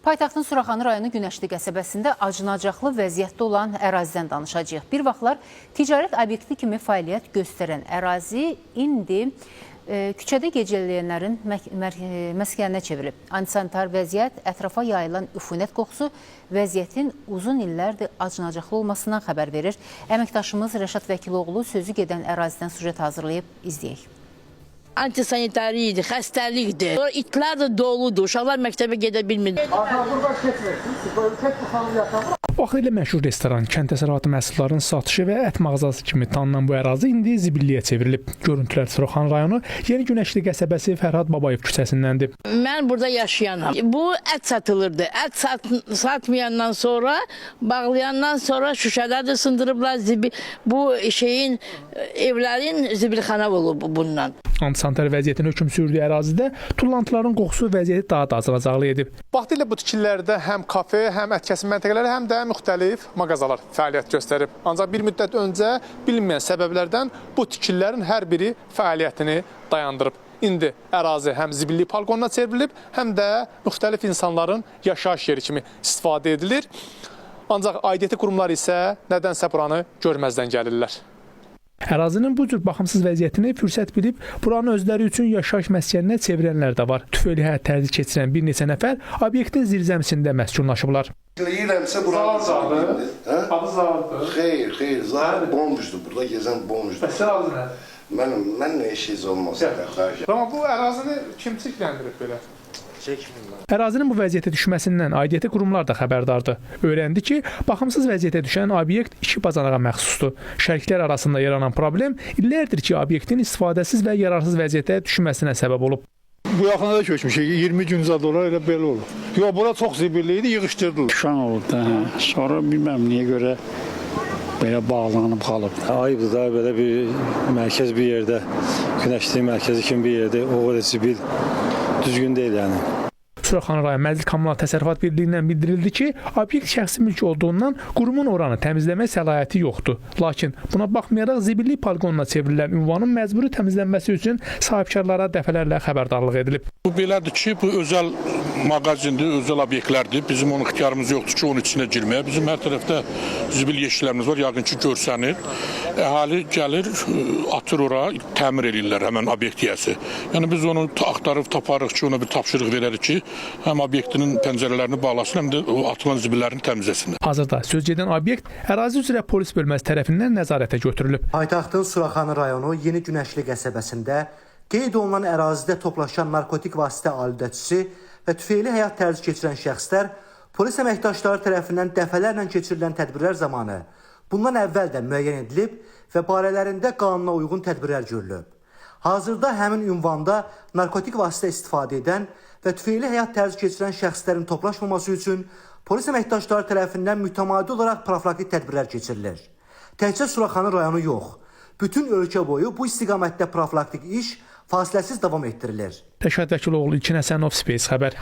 Paytaxtın Suraxanı rayonu Günəşli qəsəbəsində acınacaqlı vəziyyətdə olan ərazidən danışacağıq. Bir vaxtlar ticarət obyekti kimi fəaliyyət göstərən ərazi indi küçədə gecələyənlərin məskəninə çevrilib. Antisanitar vəziyyət, ətrafa yayılan üfunət qoxusu vəziyyətin uzun illərdir acınacaqlı olmasından xəbər verir. Əməkdaşımız Rəşad Vəkiloğlu sözü gedən ərazidən süjet hazırlayıb izləyək. Antisanitariya idi, xəstəlikdir. İtlər də doludur, uşaqlar məktəbə gedə bilmir. Vaxtilə məşhur restoran, kənd təsərrüfatı məhsullarının satışı və ət mağazası kimi tanınan bu ərazi indi zibilliyə çevrilib. Görüntülər Suraxanı rayonu Yeni Günəşli qəsəbəsi Fərhad Babayev küçəsindəndir. Mən burada yaşayanam. Bu ət satılırdı. Ət satmayandan sonra, bağlayandan sonra şüşələr də sındırıblar. Bu şeyin, evlərin zibilxana olub bundan. Antisanitar vəziyyətin hökm sürdüyü ərazidə tullantıların qoxusu vəziyyəti daha da acınacaqlı edib. Vaxtilə bu tikililərdə həm kafe, həm ət kəsim məntəqələri, həm də müxtəlif mağazalar fəaliyyət göstərib. Ancaq bir müddət öncə bilinməyən səbəblərdən bu tikililərin hər biri fəaliyyətini dayandırıb. İndi ərazi həm zibilli poligonuna çevrilib, həm də müxtəlif insanların yaşayış yeri kimi istifadə edilir. Ancaq aidiyyəti qurumlar isə nədənsə buranı görməzdən gəlirlər. Ərazinin bu cür baxımsız vəziyyətini fürsət bilib, buranı özləri üçün yaşayış məskəninə çevirənlər də var. Tüfeylli həyat tərzi keçirən bir neçə nəfər obyektin zirzəmisində məskunlaşıblar. Deyirəmsə buranın Zahırdır. Adı Zahırdır. Xeyr, Zahır bomjdur, burada gezən bomjdur. Bəs adı nə? Mən nə işiniz olmasın. Amma bu ərazini kim çirkləndirib belə? Ərazinin bu vəziyyətə düşməsindən aidiyyəti qurumlar da xəbərdardır. Öyrəndi ki, baxımsız vəziyyətə düşən obyekt iki bacanağa məxsusdur. Şəriklər arasında yaranan problem illərdir ki, obyektin istifadəsiz və yararsız vəziyyətə düşməsinə səbəb olub. Bu yaxına da köçmüşük, 20 gün zadolar elə belə olur. Yox, bura çox zibilli idi, yığışdırdılar. Şan olub da, sonra bilməm niyə görə belə bağlanıb qalıb. Ayıbdır da belə bir mərkəz bir yerdə, Günəşli mərkəzi kimi bir yerdə o qədər zibil düzgün deyil yəni. Suraxanı rayon Məclis Kommunal Təsərrüfat Birliyindən bildirildi ki, obyekt şəxsi mülk olduğundan qurumun oranı təmizləmək səlahiyyəti yoxdur. Lakin buna baxmayaraq zibillik poligonuna çevrilən ünvanın məcburi təmizlənməsi üçün sahibkarlara dəfələrlə xəbərdarlıq edilib. Bu belədir ki, bu özəl mağazindir, özəl obyektlərdir. Bizim onun ixtiyarımız yoxdur ki, onun içinə girməyə. Bizim hər tərəfdə zibil yeşiklərimiz var, yəqin ki, görsənir. Əhali gəlir, atır ora, təmir edirlər həmən obyekt yiyəsi. Yəni biz onu axtarıb taparıq ki, ona bir tapşırıq verərik ki, həm obyektinin pəncərələrini bağlasın, həm də o atılan zibillərini təmizləsin. Hazırda söz gedən obyekt ərazi üzrə polis bölməsi tərəfindən nəzarətə götürülüb. Paytaxtın Suraxanı rayonu Yeni Günəşli qəsəbəsində qeyd olunan ərazidə toplaşan narkotik vasitə alüdəçisi və tüfeylli həyat tərzi keçirən şəxslər polis əməkdaşları tərəfindən dəfələrlə keçirilən tədbirlər zamanı bundan əvvəl də müəyyən edilib və barələrində qanuna uyğun tədbirlər görülüb. Hazırda həmin ünvanda narkotik vasitə istifadə edən və tüfeylli həyat tərzi keçirən şəxslərin toplaşmaması üçün polis əməkdaşları tərəfindən mütəmadi olaraq profilaktik tədbirlər keçirilir. Təkcə Suraxanı rayonu yox, bütün ölkə boyu bu istiqamətdə profilaktik iş fasiləsiz davam etdirilir. Rəşad Vəkiloğlu, İlkin Həsənov, Space xəbər.